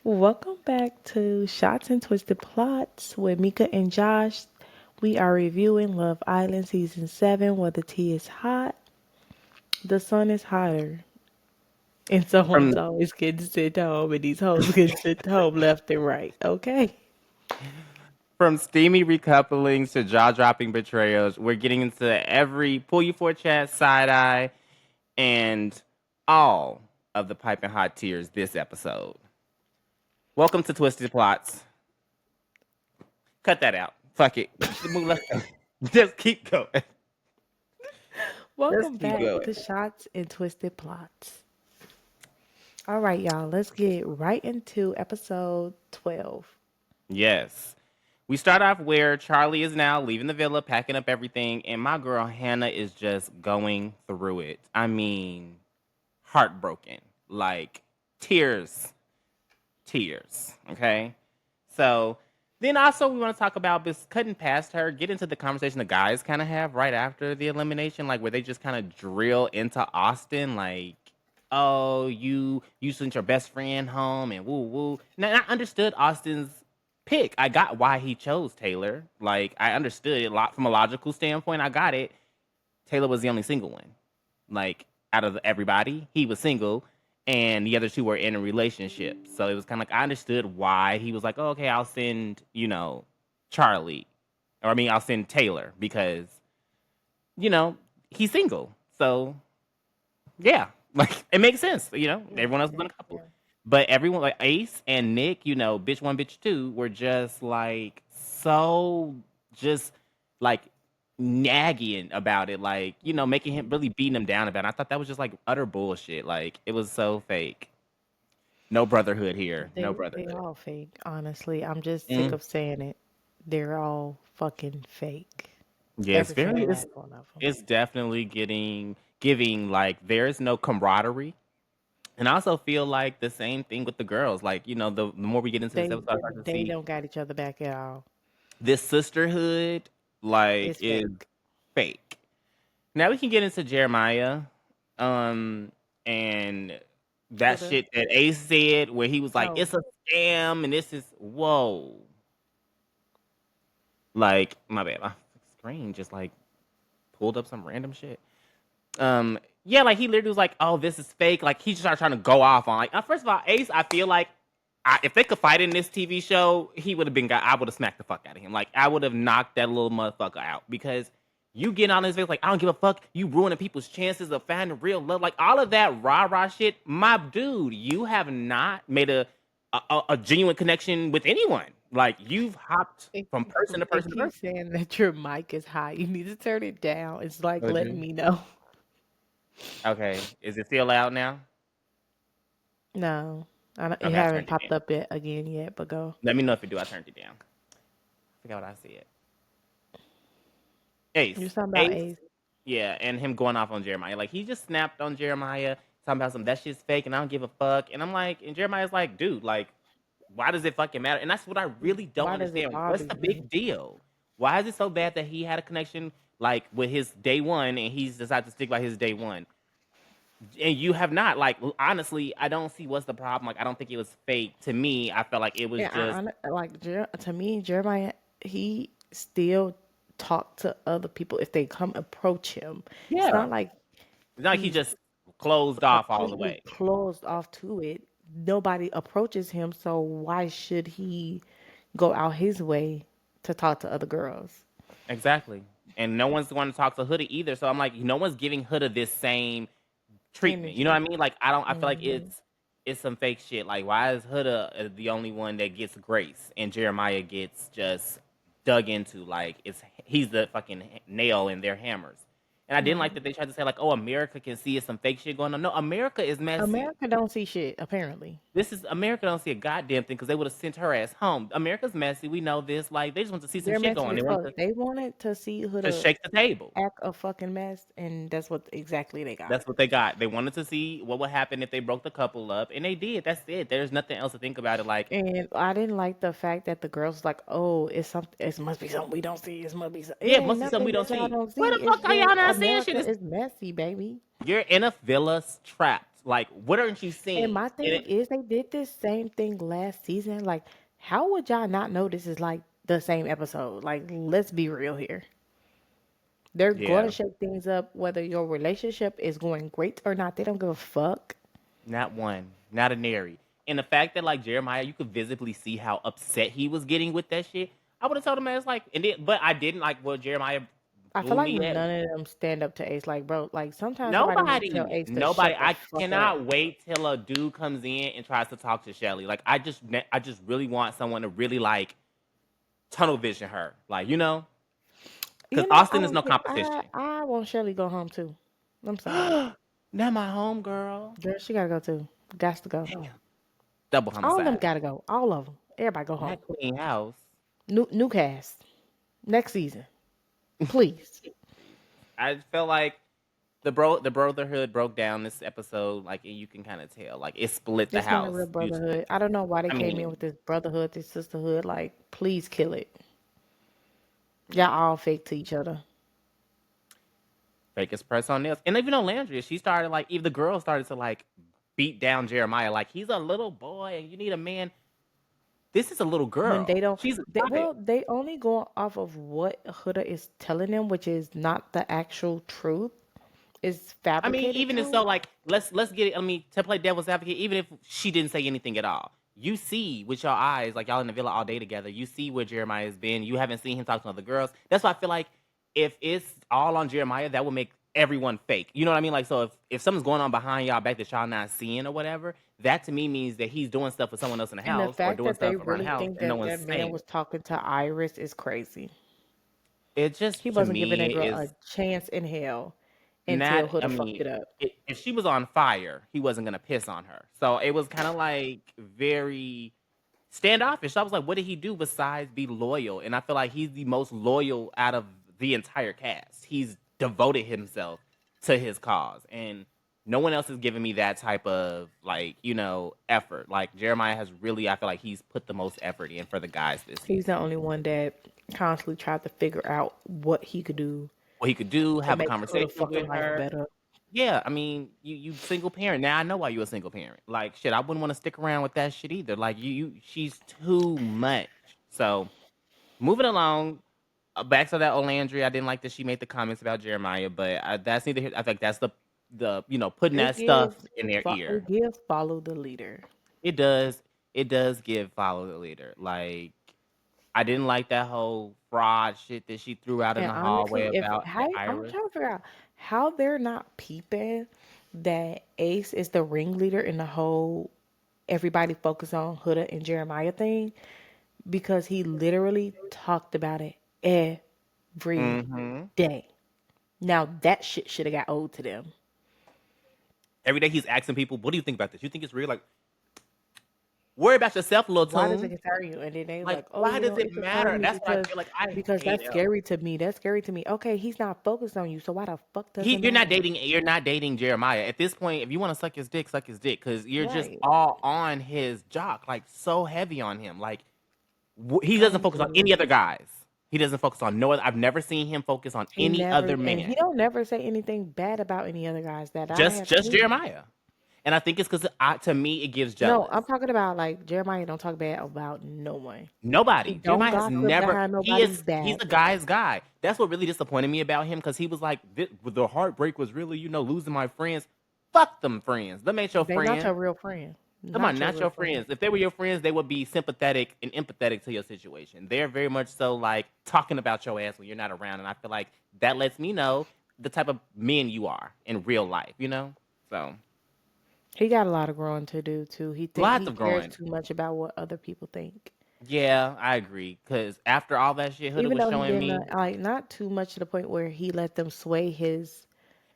Welcome back to Shots and Twisted Plots with Mika and Josh. We are reviewing Love Island Season 7 where the tea is hot, the sun is hotter, and someone's From always getting sent home and these hoes get sent home left and right, okay? from steamy recouplings to jaw-dropping betrayals, we're getting into every pull you for a chat, side eye, and all of the piping hot tears this episode. Welcome to Twisted Plots. Cut that out. Fuck it. Let's go. Just keep going. Welcome Just keep back going. to Shots and Twisted Plots. All right, y'all, let's get right into episode 12. Yes. We start off where Charlie is now leaving the villa, packing up everything, and my girl Hannah is just going through it. I mean, heartbroken. Like tears. Tears. Okay. So then also we want to talk about this cutting past her, get into the conversation the guys kind of have right after the elimination, like where they just kind of drill into Austin, like, oh, you sent your best friend home and woo woo. Now I understood Austin's pick. I got why he chose Taylor. Like I understood it a lot from a logical standpoint. I got it. Taylor was the only single one. Like out of everybody, he was single, and the other two were in a relationship. So it was kind of like I understood why he was like, oh, okay, I'll send Charlie, or I mean, I'll send Taylor because he's single. So yeah, like it makes sense. Everyone else was in a couple, but everyone like Ace and Nick, bitch one, bitch two, were just like so just like nagging about it, like making him really beating him down about it. I thought that was just like utter bullshit. Like it was so fake. No brotherhood here. No They brotherhood. all fake, honestly. I'm just sick Mm. of saying it. They're all fucking fake. Yeah, it's Every very. single It's last one of them. it's definitely getting giving like there's no camaraderie. And I also feel like the same thing with the girls. Like, the more we get into this They episode, I start to they see don't got each other back at all. this sisterhood, like, It's is fake. fake. Now we can get into Jeremiah, and that Huda. shit that Ace said, where he was like, Oh, "It's a scam," and this is whoa. Like, my bad, my screen just like pulled up some random shit. Yeah, like he literally was like, "Oh, this is fake." Like he just started trying to go off on like. First of all, Ace, I feel like if they could fight in this TV show, he would have been. I would have smacked the fuck out of him. Like I would have knocked that little motherfucker out because you get on his face like I don't give a fuck. You ruining people's chances of finding real love. Like all of that rah rah shit. My dude, you have not made a genuine connection with anyone. Like you've hopped it, from person to it person to keeps person. saying that your mic is high. You need to turn it down. It's like Would letting you? me know. Okay, is it still loud now? No, I don't, it Okay, I haven't turned it popped down. up yet again yet. But go. Let me know if it do. I turned it down. I forgot what I said. Ace. You're talking about Ace. Ace. Yeah, and him going off on Jeremiah. Like he just snapped on Jeremiah, talking about some that shit's fake and I don't give a fuck. And I'm like, and Jeremiah's like, dude, like, why does it fucking matter? And that's what I really don't Why does it understand. What's bother the you? big deal? Why is it so bad that he had a connection like with his day one and he's decided to stick by his day one? And you have not. Like, honestly, I don't see what's the problem. Like, I don't think it was fake. To me, I felt like it was Yeah, just like to me, Jeremiah, he still talk to other people if they come approach him. It's yeah. not like It's not like he he's just closed off all the completely way. closed off to it. Nobody approaches him, so why should he go out his way to talk to other girls? Exactly. And no one's going to talk to Huda either. So I'm like, no one's giving Huda this same treatment. You know what I Energy. mean? Like I don't. I feel like Hmm. it's some fake shit. Like why is Huda the only one that gets grace and Jeremiah gets just dug into? Like he's the fucking nail in their hammers. And I didn't like Right. that they tried to say like, oh, America can see it's some fake shit going on. No, America is messy. America don't see shit, apparently. This is America don't see a goddamn thing because they would have sent her ass home. America's messy. We know this. Like they just want to see some They're shit go messy on. They as want fuck. They wanted to see who to the shake the table. act a fucking mess, and that's what exactly they got. That's what they got. They wanted to see what would happen if they broke the couple up, and they did. That's it. There's nothing else to think about it. Like, And I didn't like the fact that the girls was like, "Oh, it's something. It must be something we don't see. It must be. It yeah, ain't must be something we nothing don't that y'all see. don't Where see. the It's fuck are just y'all not seeing shit? America is messy, baby." You're in a villa trapped Like, what aren't you And seeing? my thing is, they did this same thing last season. Like, how would y'all not know this is like the same episode? Like, let's be real here. They're going Yeah, to shake things up whether your relationship is going great or not. They don't give a fuck. not one, not a nary. And the fact that like Jeremiah, you could visibly see how upset he was getting with that shit. I would have told him as like, and then, but I didn't like. Well, Jeremiah I feel blew like me at. none of them stand up to Ace. Like, bro, like sometimes somebody need to tell Nobody, Ace to nobody. shut the I fuck up. cannot wait till a dude comes in and tries to talk to Shelly. Like, I just really want someone to really like tunnel vision her. Like, because You know, I Austin is don't no care. I competition. I want Shelly go home too. I'm sorry, Now my home girl. girl. She gotta go too. Got to go. Damn, double All of them homicide. gotta go. All of them. Everybody go home. Not clean house. New cast next season, please. I felt like the brotherhood broke down this episode. Like, and you can kind of tell. Like, it split the It's not a house real due to brotherhood. this. I don't know why they I came in mean, with this brotherhood, this sisterhood. Like, please kill it. Y'all all fake to each other. fake press on nails. And even though Landria, she started like, even the girl started to like beat down Jeremiah. Like, he's a little boy and you need a man. This is a little When they girl. don't, She's a child. well, they only go off of what Huda is telling them, which is not the actual truth. It's I mean, fabricated even if so, truth. like, let's get it. I mean, to play devil's advocate, even if she didn't say anything at all, you see with your eyes, like y'all in the villa all day together, you see where Jeremiah has been. You haven't seen him talk to other girls. That's why I feel like if it's all on Jeremiah, that would make everyone fake. You know what I mean? Like, so if something's going on behind y'all back that y'all not seeing or whatever, that to me means that he's doing stuff with someone else in the And the house or fact doing that they stuff around the really house think and no that one's that man saying was it. talking to Iris is crazy. It He just to wasn't giving me that girl is a chance in hell not. until I Huda fucked mean, it up. if she was on fire, he wasn't gonna piss on her. So it was kind of like very standoffish. So I was like, what did he do besides be loyal? And I feel like he's the most loyal out of the entire cast. He's devoted himself to his cause, and no one else is giving me that type of like effort. Like Jeremiah has really, I feel like he's put the most effort in for the guys this He's season. the only one that constantly tried to figure out what he could do What he could do, to have a make Huda conversation fucking with life her. better. Yeah, I mean, you single parent. Now I know why you a single parent. Like shit, I wouldn't want to stick around with that shit either. Like she's too much. So moving along, back to that Olandria. I didn't like that she made the comments about Jeremiah, but that's neither here. I think that's the putting It that stuff gives in their it ear. gives follow the leader. It does. It does give follow the leader. Like I didn't like that whole fraud shit that she threw out in And the hallway honestly, if about how I'm Iris. trying to figure out how they're not peeping that Ace is the ringleader in the whole everybody focus on Huda and Jeremiah thing because he literally talked about it every Mm-hmm. day. Now that shit should have got owed to them. Every day he's asking people, "What do you think about this? You think it's real?" Like, worry about yourself, little Why does it tune. concern you? And then they Like, like, oh, why does it it concerned matter? me That's what I because feel like. I hate that's him. scary to me. That's scary to me. Okay, he's not focused on you, so why the fuck does it You're not matter? dating. You're not dating Jeremiah at this point. If you want to suck his dick, because you're just Right. all on his jock, like so heavy on him. Like he doesn't I'm focus on any good. other guys. He doesn't focus on no other. I've never seen him focus on He any never, other and he man. don't never say anything bad about any other guys that I have Just seen. Jeremiah. And I think it's because to me it gives No, jealous. I'm talking about like Jeremiah don't talk bad about no one. He Nobody. don't Jeremiah has gossip never. behind He nobody's is. He's a back. guy's guy. That's what really disappointed me about him because he was like, the heartbreak was really, losing my friends. Fuck them friends. Them ain't your They not your friends. real friend. Come on, Not your not real your friend. friends. If they were your friends, they would be sympathetic and empathetic to your situation. They're very much so like talking about your ass when you're not around, and I feel like that lets me know the type of men you are in real life. So He got a lot of growing to do too. lots He of cares growing. too much about what other people think. Yeah, I agree. Because after all that shit Huda Even was though he showing didn't me, like not too much to the point where he let them sway his.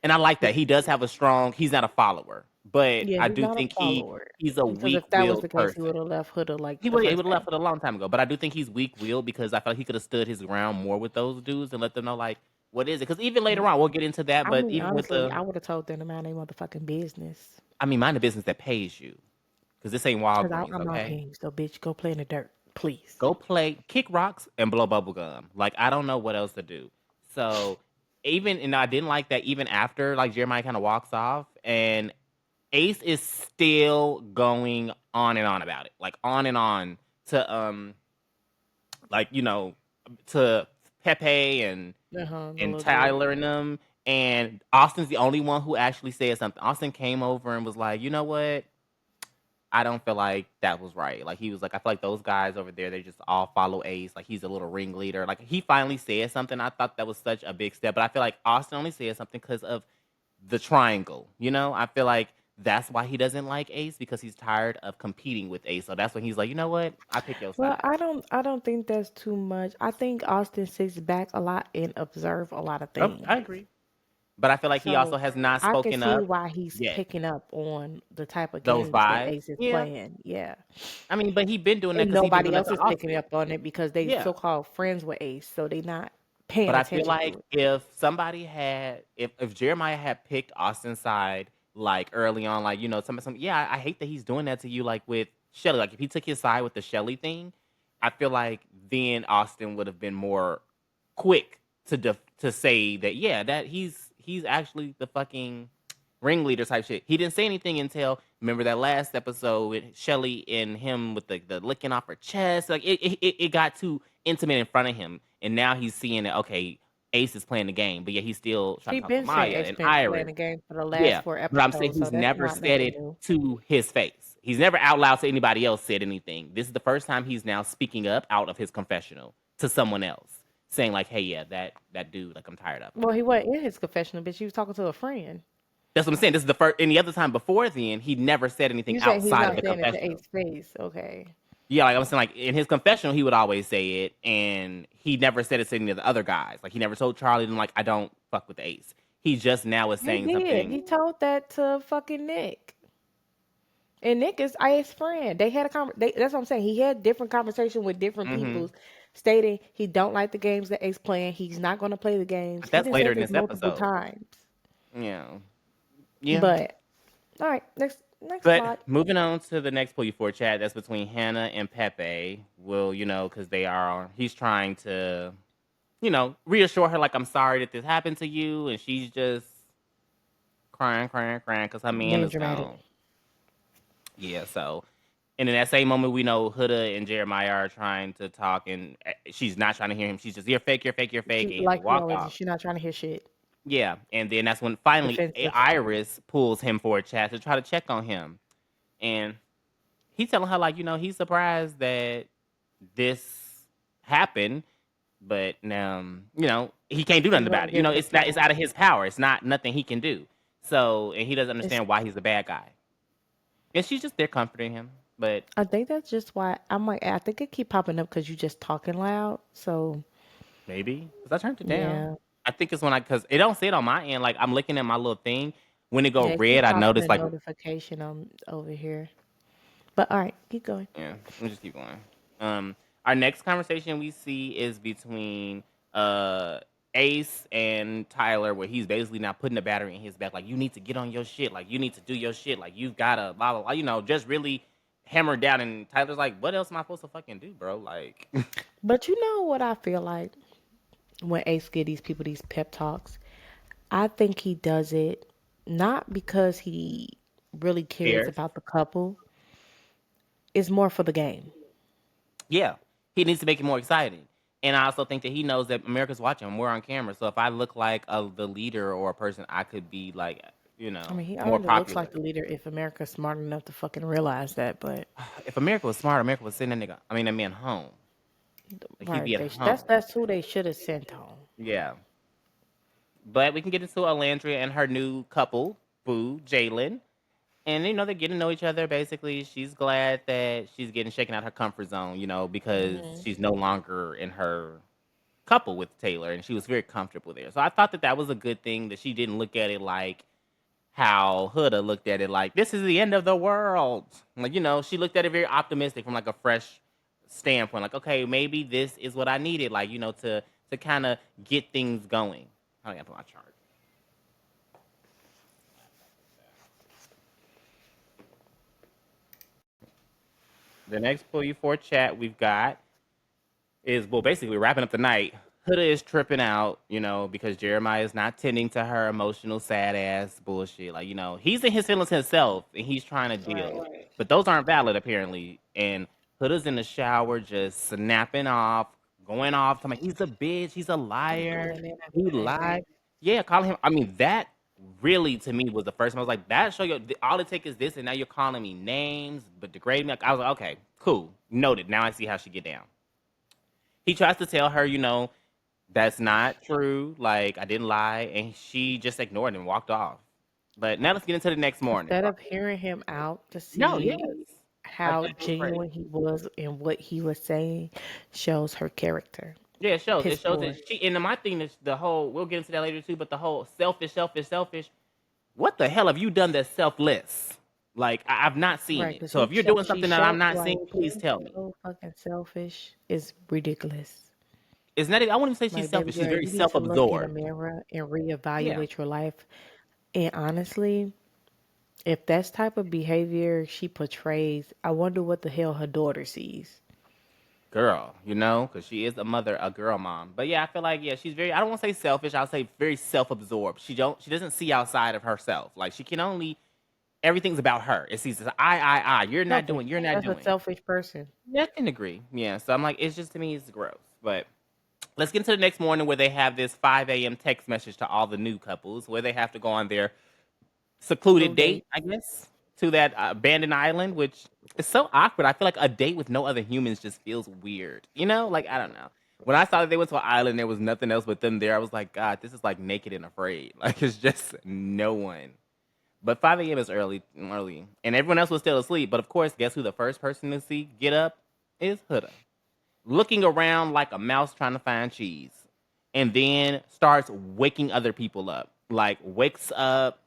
and I like his that he does have a strong. He's not a follower, but yeah, I he's do not a think follower. he's a Because if that was the weak-willed case, he would person. have left Huda like He the would he first would have left day. it a long time ago. But I do think he's weak-willed because I felt like he could have stood his ground more with those dudes and let them know like what is it. Because even later on, we'll get into that. I But mean, even with honestly, I the, would have told them to mind their motherfucking business. I mean, mind the business that pays you. Because this ain't Because Walgreens, I'm not okay? paying you, so bitch, go play in the dirt, please. Go play, kick rocks, and blow bubble gum. Like I don't know what else to do. So even and I didn't like that even after like Jeremiah kind of walks off and Ace is still going on and on about it, like on and on to like to Pepe The and little girl. Tyler and them. And Austin's the only one who actually said something. Austin came over and was like, you know what? I don't feel like that was right. Like he was like, I feel like those guys over there, they just all follow Ace. Like he's a little ringleader. Like he finally said something. I thought that was such a big step. But I feel like Austin only said something because of the triangle. I feel like that's why he doesn't like Ace because he's tired of competing with Ace. So that's when he's like, you know what? I pick your Well, side. I don't think that's too much. I think Austin sits back a lot and observe a lot of Oh, I things. agree. But I feel like he also So has not I can spoken see up why he's yet. picking up on the type of Those games that vibes. Ace is Yeah. playing. Yeah. I mean, but he been doing that And because he been nobody doing that else to is picking Austin. up on it because they Yeah. so-called friends with Ace, so they not paying But I feel attention like to it. if somebody had, if Jeremiah had picked Austin's side like early on, like some, yeah, I hate that he's doing that to you, like with Shelly. Like if he took his side with the Shelly thing, I feel like then Austin would have been more quick to say that yeah, that he's actually the fucking ringleader type shit. He didn't say anything until remember that last episode with Shelly and him with the licking off her chest. Like it got too intimate in front of him, and now he's seeing that okay, Ace is playing the game, but yeah, he's still trying He to talk to been saying Maya Ace and been playing Iris. the game for the last Yeah, four but I'm saying episodes, so he's that's never not said nothing it new. to his face. He's never out loud to anybody else said anything. This is the first time he's now speaking up out of his confessional to someone else, saying like, "Hey, yeah, that dude, like I'm tired of him." Well, he wasn't in his confessional, but she was talking to a friend. That's what I'm saying. This is the first. Any other time before then, he never said anything You saying he's outside of not the saying it to confessional. Ace's face? Okay. Yeah, like I'm saying, like in his confessional, he would always say it, and he never said it to any of the other guys. Like he never told Charlie, "Then like I don't fuck with the Ace." He just now is He saying did. something. He told that to fucking Nick. And Nick is Ace's friend. They had a that's what I'm saying. He had different conversation with different Hmm. people, stating he don't like the games that Ace playing. He's not going to play the games. But He that's didn't later say in this this multiple episode. times. Yeah, yeah. But all right, next But plot. moving on to the next pull you for chat, that's between Hannah and Pepe. Will because they are. He's trying to reassure her like I'm sorry that this happened to you, and she's just crying, crying, crying because her man Being is dramatic. gone. Yeah, so and in that same moment, we know Huda and Jeremiah are trying to talk, and she's not trying to hear him. She's just, you're fake, and they Like we walk always, off. she's not trying to hear shit. Yeah, and then that's when finally Defensive. Iris pulls him for a chat to try to check on him, and he's telling her like, he's surprised that this happened, but he can't do He's nothing about about to it. give it a It's not, it's flow. out of his power. It's not nothing he can do. So, and he doesn't It's understand why he's a bad guy. And she's just there comforting him, but I think that's just why I'm like I think it keep popping up because you just talking loud. So maybe because I turned it down. yeah, I think it's when because it don't say it on my end. Like I'm looking at my little thing. When it go yeah, it red, keep I popping a notice like notification on over here. But all right, keep going. yeah. Let me just keep going. Our next conversation we see is between uh Ace and Tyler, where he's basically now putting the battery in his back. Like you need to get on your shit. Like you need to do your shit. Like you've gotta blah blah blah. Just really hammered down. And Tyler's like, what else am I supposed to fucking do, bro? Like But you know what I feel like when Ace give these people these pep talks, I think he does it not because he really cares scared. about the couple. It's more for the game. Yeah, he needs to make it more exciting. And I also think that he knows that America's watching. We're on camera, so if I look like the leader or a person, I could be like, I mean, he more already looks like popular. the leader if America's smart enough to fucking realize that. But If America was smart, America would send that nigga. I mean, that man home. Like he'd right, be at that's home. that's who they should have sent home. Yeah. But we can get into Alandria and her new couple, Boo, Jalen. And they're getting to know each other. Basically, she's glad that she's getting shaken out her comfort zone, because Hmm. she's no longer in her couple with Taylor, and she was very comfortable there. So I thought that was a good thing that she didn't look at it like how Huda looked at it, like this is the end of the world. Like she looked at it very optimistic from like a fresh standpoint. Like okay, maybe this is what I needed. Like to kind of get things going. How do I put my chart? The next pull you for chat we've got is well, basically wrapping up the night. Huda is tripping out, because Jeremiah is not tending to her emotional, sad ass bullshit. Like, he's in his feelings himself and he's trying to deal. Right. Right. But those aren't valid, apparently. And Huda's in the shower just snapping off, going off, talking about, he's a bitch, he's a liar, And then he after that, lied. Yeah, calling him. I mean, that really to me was the first time I was like, that show you all it takes is this, and now you're calling me names, but degrading me. Like, I was like, okay, cool, noted. Now I see how she get down. He tries to tell her, that's not true. Like, I didn't lie. And she just ignored him and walked off. But now let's get into the next morning. instead of hearing him out to No, yes. see I how think it was great. genuine he was and what he was saying, shows her character. Yeah, it shows. Piss It shows that poor. and my thing is the whole, we'll get into that later too, but the whole selfish, selfish, selfish. What the hell have you done that's selfless? Like, I've not seen Right, it. because So if you're doing she something that I'm showed not like seeing, please being tell me. so fucking selfish is ridiculous. It's not, I wouldn't even say she's Like, baby selfish. She's girl, very you need self to look in the absorbed. mirror and Yeah. reevaluate your life. And honestly, if that's type of behavior she portrays, I wonder what the hell her daughter sees. Girl, because she is a mother, a girl mom. But yeah, I feel like, yeah, she's very, I don't want to say selfish, I'll say very self-absorbed. She doesn't see outside of herself. Like, she can only, everything's about her. It sees this, I, Selfish. you're not That's a doing. selfish person. Yeah, I can agree. Yeah, so I'm like, it's just, to me, it's gross. But let's get into the next morning where they have this 5 a.m. text message to all the new couples where they have to go on their secluded Little date, date. I guess, to that abandoned island, which is so awkward. I feel like a date with no other humans just feels weird. Like, I don't know. When I saw that they went to an island, there was nothing else but them there. I was like, God, this is like Naked and Afraid. Like, it's just no one. But 5 a.m. is early, and everyone else was still asleep. But of course, guess who the first person to see get up is Huda, looking around like a mouse trying to find cheese, and then starts waking other people up. Like, wakes up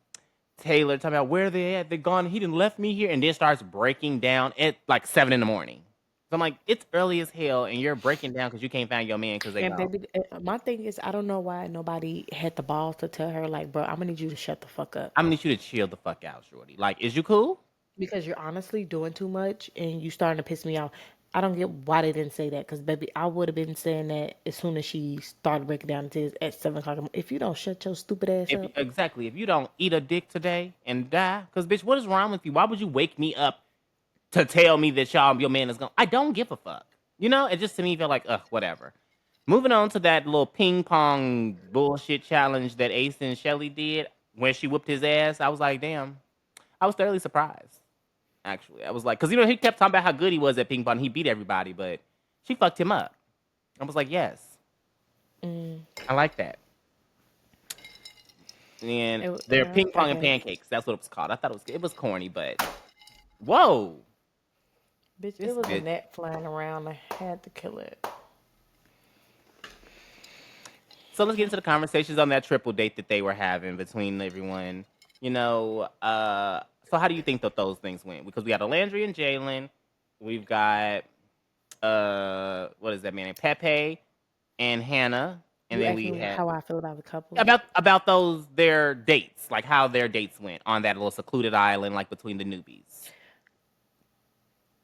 Taylor talking about where they at. They're gone. He didn't left me here, and then starts breaking down at like 7 in the morning. So I'm like, it's early as hell, and you're breaking down because you can't find your man because they And gone. baby, my thing is, I don't know why nobody had the balls to tell her, like, bro, I'm gonna need you to shut the fuck up. I'm gonna need you to chill the fuck out, shorty. Like, is you cool? Because you're honestly doing too much and you starting to piss me off. I don't get why they didn't say that. Because, baby, I would have been saying that as soon as she started breaking down to at 7 o'clock. If you don't shut your stupid ass up. Exactly, if you don't eat a dick today and die, because bitch, what is wrong with you? Why would you wake me up to tell me that your man is gone? I don't give a fuck. It just to me felt like, ugh, whatever. Moving on to that little ping pong bullshit challenge that Ace and Shelly did when she whooped his ass. I was like, damn. I was thoroughly surprised. Actually, I was like, because he kept talking about how good he was at ping pong. He beat everybody, but she fucked him up. I was like, yes, I like that. And they're Yeah, ping I pong and guess. pancakes. That's what it was called. I thought it was corny, but whoa, Bitch, it this was a bitch. net flying around. I had to kill it. So let's get into the conversations on that triple date that they were having between everyone. So how do you think that those things went? Because we got Alandria and Jalen. We've got what is that man named Pepe and Hannah. And You then asked we me had how I feel about the couples. about those their dates, like how their dates went on that little secluded island, like between the newbies.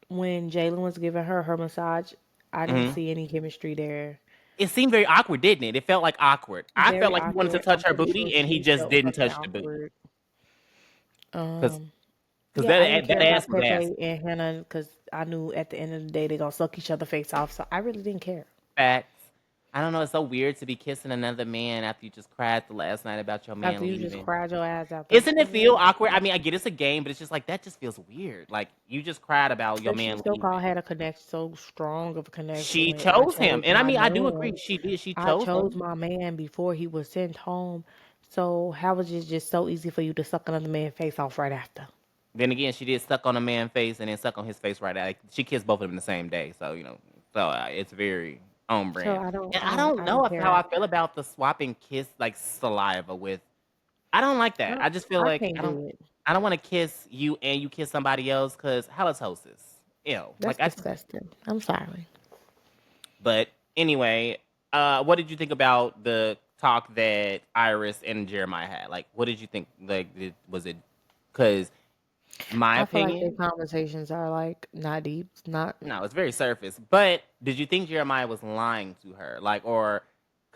When Jalen was giving her massage, I didn't Hmm. see any chemistry there. It seemed very awkward, didn't it? It felt like awkward. I felt Very like he wanted to awkward. touch I'm her pretty sure booty, and he she just felt didn't fucking touch the booty awkward. because Um, yeah, I didn't that care ass about was ass. Pepe and Hannah because I knew at the end of the day they're gonna suck each other face off. So I really didn't care. Facts. I don't know. It's so weird to be kissing another man after you just cried the last night about your After man you just leaving. cried your ass out the Isn't it feel awkward? I mean, I get it's a game, but it's just like that just feels weird. Like you just cried about your but she man so called leaving. had a connection, so strong of a connection She with I chose him, chose and I my mean, I do man. agree. She did. She I chose chose him. my man before he was sent home. So how was it just so easy for you to suck another man's face off right after? Then again, she did suck on a man's face and then suck on his face right out. She kissed both of them the same day, so it's very on So brand. And I I don't know don't if how care. I feel about the swapping kiss like saliva with. I don't like that. I just feel I like can't do it. I don't want to kiss you and you kiss somebody else because halitosis. Ew. That's disgusting. I'm sorry. But anyway, what did you think about the talk that Iris and Jeremiah had? Like, what did you think? Like, was it? Because my I feel like their opinion, conversations are like not deep. Not no, it's very surface. But did you think Jeremiah was lying to her? Like, or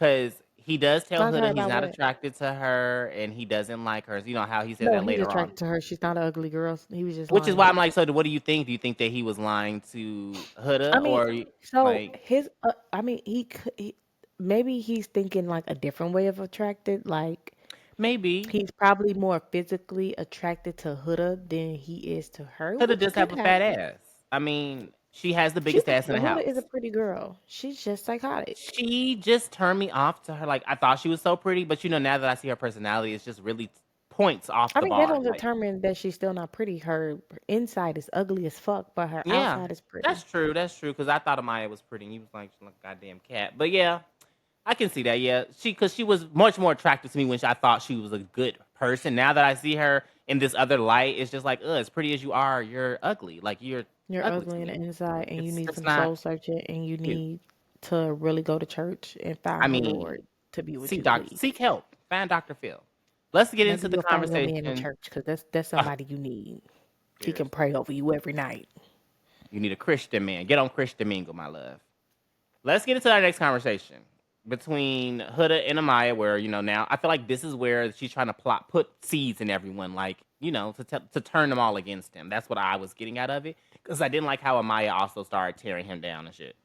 because he does tell Lying to her Huda he's about not what? attracted to her and he doesn't like her. You know how he says No, that he's later on. attracted to her. She's not an ugly girl. He was just Which is why lying. I'm like, so what do you think? Do you think that he was lying to I Huda mean, or so like his, I mean, maybe he's thinking like a different way of attracted. Like maybe he's probably more physically attracted to Huda than he is to her, Huda which does could have a fat happen. ass? I mean, she has the biggest ass in the Huda is a house. pretty girl. She's just psychotic. She just turned me off to her. Like I thought she was so pretty, but now that I see her personality, it's just really points off I the mean, that bar. don't Like, determine that she's still not pretty. Her inside is ugly as fuck, but her yeah, outside is pretty. that's true. That's true. Because I thought Amaya was pretty, and he was like, she's like a goddamn cat. But yeah, I can see that. Yeah, because she was much more attractive to me when I thought she was a good person. Now that I see her in this other light, it's just like, as pretty as you are, you're ugly. Like you're You're ugly to ugly in the me. inside, and you It's need it's some not soul searching, and you cute. need to really go to church and I find the mean, Lord to be with seek you, doctor, please. seek help, find Doctor Phil. Let's get Maybe into the you'll find your man in conversation. church because that's somebody you need. He can Seriously, pray over you every night. you need a Christian man. Get on Christian Mingle, my love. Let's get into our next conversation between Huda and Amaya, where now I feel like this is where she's trying to put seeds in everyone, like to turn them all against him. That's what I was getting out of it because I didn't like how Amaya also started tearing him down and shit.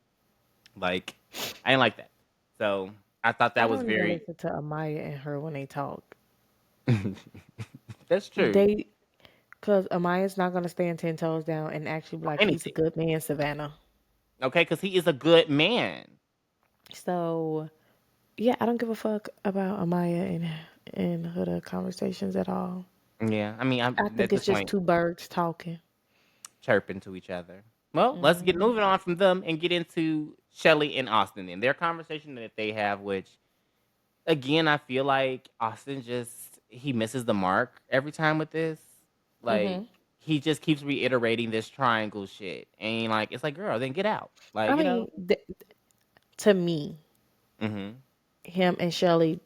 Like I didn't like that. So I thought I that was don't even very. listen to Amaya and her when they talk. That's true. They, because Amaya's not gonna stand 10 toes down and actually be For like, he's a anything, good man, Savannah. okay? Because he is a good man. So yeah, I don't give a fuck about Amaya and Huda conversations at all. Yeah, I mean, I'm I at think this it's just point two birds talking. chirping to each other. Well, let's get Hmm. moving on from them and get into Shelly and Austin and their conversation that they have, which again, I feel like Austin just he misses the mark every time with this. Like Hmm. he just keeps reiterating this triangle shit, and like it's like, girl, then get out. I Like mean, to me, mm-hmm. him and Shelly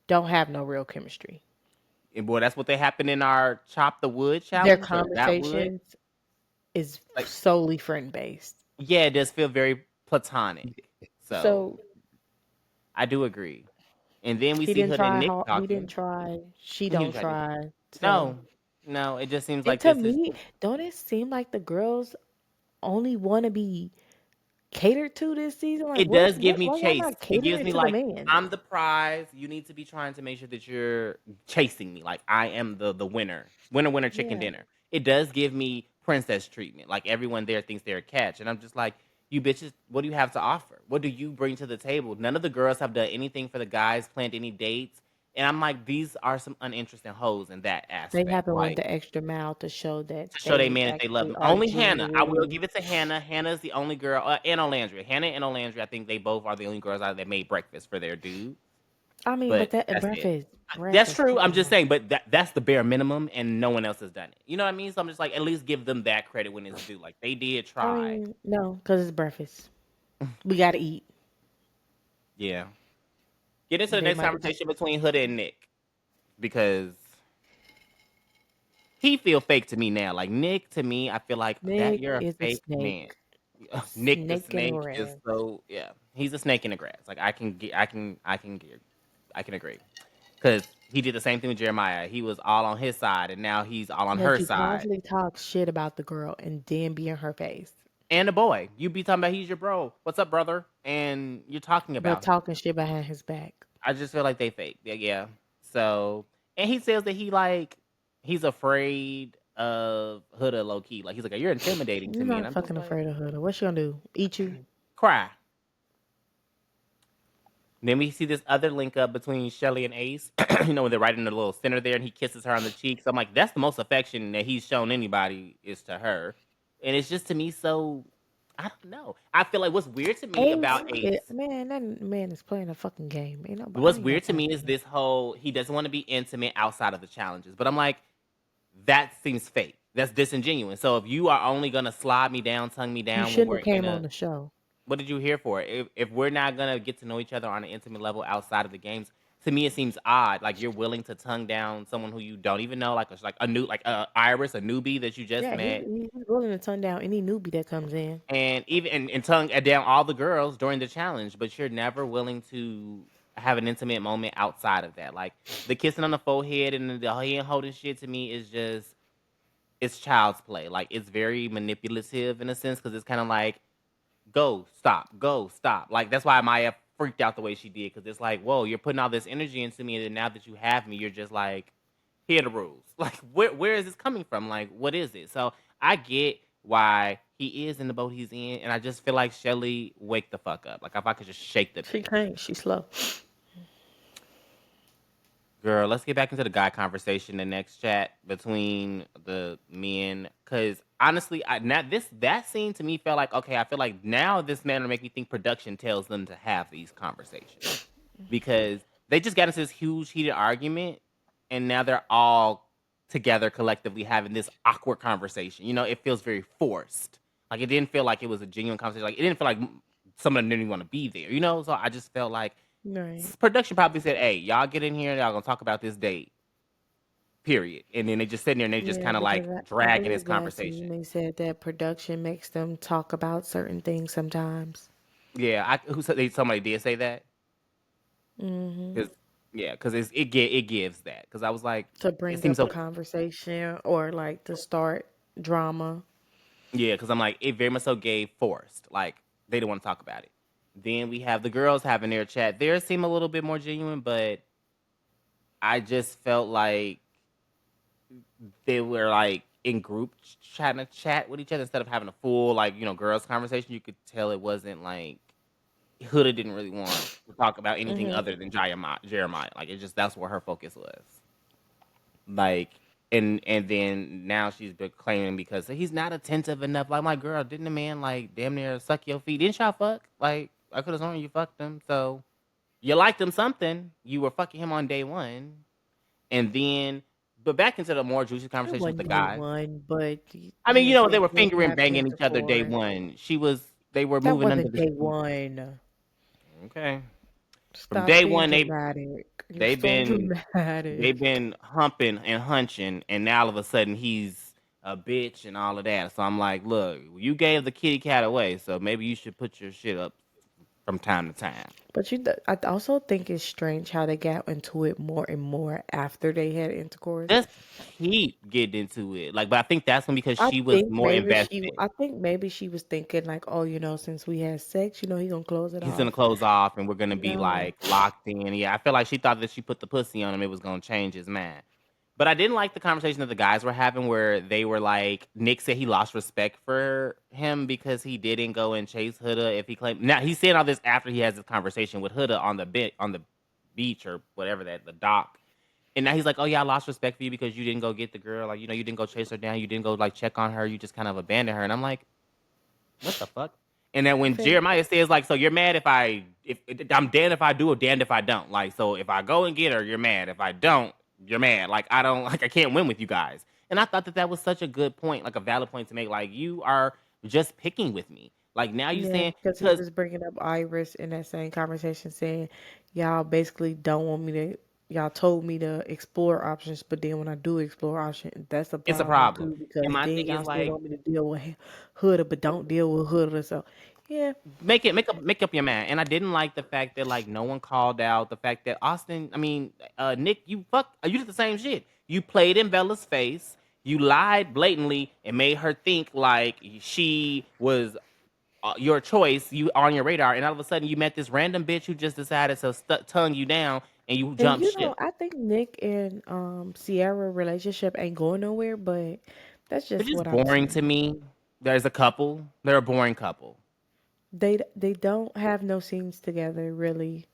don't have no real chemistry. And boy, that's what they happened in our chop the wood Their challenge or that wood. conversations is Like, solely friend based. yeah, it does feel very platonic. So So I do agree. And then we he see didn't Hood and try Nick hard. He didn't talking. try. She He didn't don't try to. try. So, No, no, it just seems and like to this is. me, don't it seem like the girls only want to be catered to this season? Like, It does give me why y'all chase. not It gives catering me to the like man? I'm the prize. You need to be trying to make sure that you're chasing me. Like I am the winner. Winner chicken Yeah, dinner. It does give me princess treatment. Like everyone there thinks they're a catch, and I'm just like, you bitches. What do you have to offer? What do you bring to the table? None of the girls have done anything for the guys. Planned any dates. And I'm like, these are some uninteresting hoes in that they aspect. haven't went Like the extra mile to show that to show they they man that they love actually him. are Only Hannah. I will genuinely. give it to Hannah. Hannah's the only girl, and Olandria. Hannah and Olandria, I think they both are the only girls out that made breakfast for their dude. I mean, but But that that's it. That's breakfast true. I'm chicken just wings. saying, but that's the bare minimum, and no one else has done it. You know what I mean? So I'm just like, at least give them that credit when it's due. Like they did I try. mean, no, because it's breakfast. We gotta eat. Yeah. Get into the They next might have just conversation between Huda and Nick because he feel fake to me now. Like Nick to me, I feel like that Nick you're a is a fake man. snake, Nick the snake in the snake is grass. so yeah. He's a snake in the grass. Like I can agree because he did the same thing with Jeremiah. He was all on his side, and now he's all on But her you side. constantly talk shit about the girl and then be in her face, And the boy, you be talking about he's your bro. What's up, brother? And you're talking but about him. talking shit behind his back. I just feel like they fake. Yeah, yeah. So, and he says that he's afraid of Huda low key. Like he's like, you're intimidating to You're me, and not I'm just fucking like, afraid of her. What she gonna do? Eat you? cry. Then we see this other link up between Shelly and Ace. When they're right in the little center there, and he kisses her on the cheek. So I'm like, that's the most affection that he's shown anybody is to her, and it's just to me so. I don't know. I feel like what's weird to me about Ace. Man, that man is playing a fucking game. I What's ain't got weird to time me for is him. this whole he doesn't want to be intimate outside of the challenges. But I'm like, that seems fake. That's disingenuous. So if you are only gonna slide me down, tongue me You down when shouldn't we're have in came on a the show. what did you hear for? If we're not gonna get to know each other on an intimate level outside of the games, to me it seems odd. Like you're willing to tongue down someone who you don't even know, like a new like Iris, a newbie that you just Yeah, met, he's willing to turn down any newbie that comes in. and even and tongue down all the girls during the challenge, but you're never willing to have an intimate moment outside of that. Like the kissing on the forehead and the hand holding shit to me is just it's child's play. Like it's very manipulative in a sense because it's kind of like go stop, go stop. Like that's why Maya freaked out the way she did because it's like whoa, you're putting all this energy into me, and then now that you have me, you're just like here are the rules. Like where is this coming from? Like what is it? So I get why he is in the boat he's in, and I just feel like Shelly wake the fuck up. Like if I could just shake the She bitch. can't. She's slow. Girl, let's get back into the guy conversation. The next chat between the men, because honestly, now this that scene to me felt like okay. I feel like now this man will make me think production tells them to have these conversations because they just got into this huge heated argument, and now they're all together collectively having this awkward conversation. You know, it feels very forced. Like it didn't feel like it was a genuine conversation. Like it didn't feel like some of them didn't even want to be there. You know, so I just felt like Right. production probably said, "Hey, y'all get in here. Y'all gonna talk about this date." Period. And then they just sitting there and they just Yeah, kind of because like I dragging this believe last conversation. season they said that production makes them talk about certain things sometimes. Yeah, who said somebody did say that? Hmm. Because yeah, because it gives that. Because I was like, To it bring seems up a so. conversation or like to start drama. Yeah, because I'm like, it very much so gave forced. Like they didn't want to talk about it. Then we have the girls having their chat. Theirs seem a little bit more genuine, but I just felt like they were like in group trying to chat with each other instead of having a full like girls conversation. You could tell it wasn't like Huda didn't really want to talk about anything Hmm. other than Jeremiah. Like it just that's where her focus was. Like and then now she's been claiming because he's not attentive enough. Like my girl, didn't the man like damn near suck your feet? Didn't y'all fuck? Like I could have sworn you fucked him. So you liked him something. You were fucking him on day one, and then but back into the more juicy It conversation with the wasn't day guys. one, but I mean, they they were did fingering have banging each other day intercourse. one. They were That moving under wasn't the day sheet. one. Okay. From Stop day being one, dramatic. You're they've so been dramatic. they've been humping and hunching, and now all of a sudden he's a bitch and all of that. So I'm like, look, you gave the kitty cat away, so maybe you should put your shit up from time to time. But I also think it's strange how they got into it more and more after they had intercourse. Just keep getting into it, like. But I think that's when because I she was think more maybe she, invested. I think maybe she was thinking like, oh, since we had sex, he gonna close it He's gonna off. close off, and we're gonna be No, like locked in. Yeah, I feel like she thought that she put the pussy on him, it was gonna change his mind. But I didn't like the conversation that the guys were having where they were like, Nick said he lost respect for him because he didn't go and chase Huda if he claimed. Now he's saying all this after he has this conversation with Huda on the beach or whatever the dock. And now he's like, oh yeah, I lost respect for you because you didn't go get the girl, like you didn't go chase her down, you didn't go like check on her, you just kind of abandoned her. And I'm like, what the fuck? And then when fair. Jeremiah says like, so you're mad if I'm damned if I do or damned if I don't. Like, so if I go and get her, you're mad. If I don't, you're mad. Like I don't like I can't win with you guys. And I thought that that was such a good point, like a valid point to make. Like you are just picking with me. Like now you Yeah, saying because he because was bringing up Iris in that same conversation, saying, "Y'all basically don't want me to. Y'all told me to explore options, but then when I do explore options, that's a it's a problem problem. too. And Because my then thing y'all is still like want me to deal with Huda, but don't deal with Huda. So, yeah, make up your mind. And I didn't like the fact that like no one called out the fact that Austin, I mean, Nick, you did the same shit. You played in Bella's face. You lied blatantly and made her think like she was your choice. You on your radar, and all of a sudden you met this random bitch who just decided to tongue you down, and you and jump ship. I think Nick and Sierra relationship ain't going nowhere, but that's They're just just what I'm boring to seeing. me. There's a couple. They're a boring couple. They don't have no scenes together really.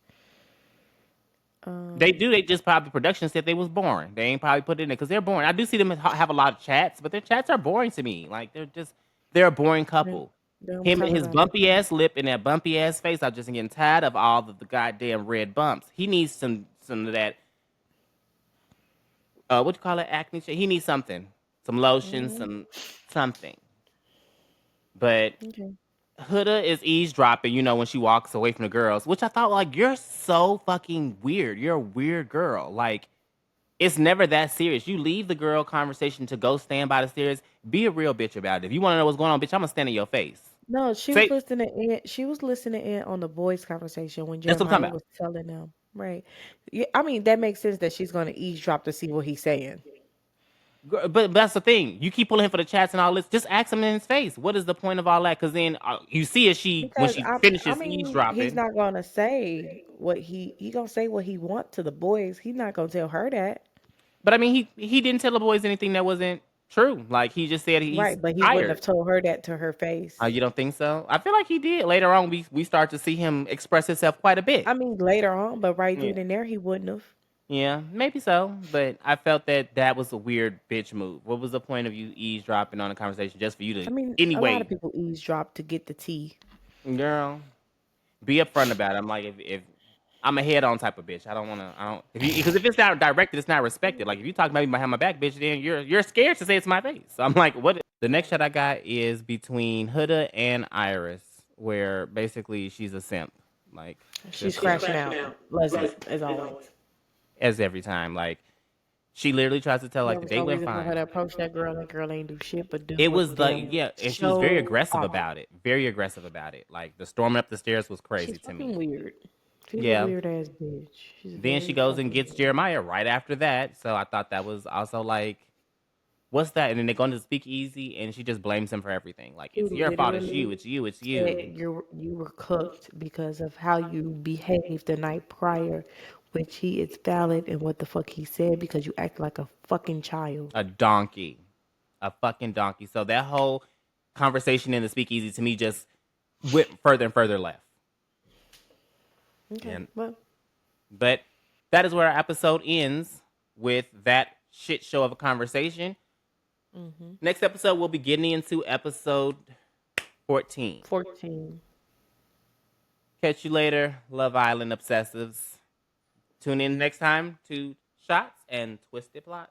They Um, do. They just probably production said they was boring. They ain't probably put it in there because they're boring. I do see them have a lot of chats, but their chats are boring to me. Like they're a boring they, couple. they don't Him and talk his about bumpy nothing. ass lip and that bumpy ass face. I'm just getting tired of all of the goddamn red bumps. He needs some of that. What you call it? Acne shit. He needs something. Some lotion. Mhm. Something. But Okay. Huda is eavesdropping, when she walks away from the girls, which I thought, like, you're so fucking weird. You're a weird girl. Like, it's never that serious. You leave the girl conversation to go stand by the stairs. Be a real bitch about it. If you want to know what's going on, bitch, I'm gonna stand in your face. No, she was Say listening in. She was listening in on the boys' conversation when that's what I'm talking Jeremiah about. was telling them. Right. Yeah, I mean that makes sense that she's going to eavesdrop to see what he's saying. But that's the thing. You keep pulling him for the chats and all this. Just ask him in his face. What is the point of all that? Because then you see as when Because she I finishes mean he's eavesdropping. not going to say what he going to say what he want to the boys. He's not going to tell her that. But I mean, he didn't tell the boys anything that wasn't true. Like he just said he's Right, but he wouldn't have tired. told her that to her face. You don't think so? I feel like he did. Later on, we start to see him express himself quite a bit. I mean later on, but right Yeah. then and there he wouldn't have. Yeah, maybe so, but I felt that was a weird bitch move. What was the point of you eavesdropping on a conversation just for you I to mean a lot of anyway, people eavesdrop to get the tea. girl, be upfront about it. I'm like, if I'm a head on type of bitch, I don't, because if it's not directed, it's not respected. Like if you talk about me behind my back, bitch, then you're scared to say it's my face. So I'm like, what? The next shot I got is between Huda and Iris, where basically she's a simp, like She's just crashing out, Leslie, as always. as every time, like. She literally tries to tell like There the was date no went reason for her fine. to approach that girl. That girl ain't do shit but do It what was like damn yeah, and she was very show aggressive off. about it. Very aggressive about it. Like the storming up the stairs was She's crazy to fucking me. weird. She's a Yeah. weird ass bitch. She's Then she very goes and fucking gets weird. Jeremiah right after that. So I thought that was also like, what's that? And then they go into the speakeasy and she just blames him for everything. Like He it's your fault. It's you. literally It's you. It's said you. you were cooked because of how you behaved the night prior, which he is valid in what the fuck he said because you act like a fucking child. A donkey. A fucking donkey. So that whole conversation in the speakeasy to me just went further and further left. Okay, And well, but that is where our episode ends with that shit show of a conversation. Next episode, we'll be getting into episode 14. 14. Catch you later, Love Island obsessives. Tune in next time to Shots and Twisted Plots.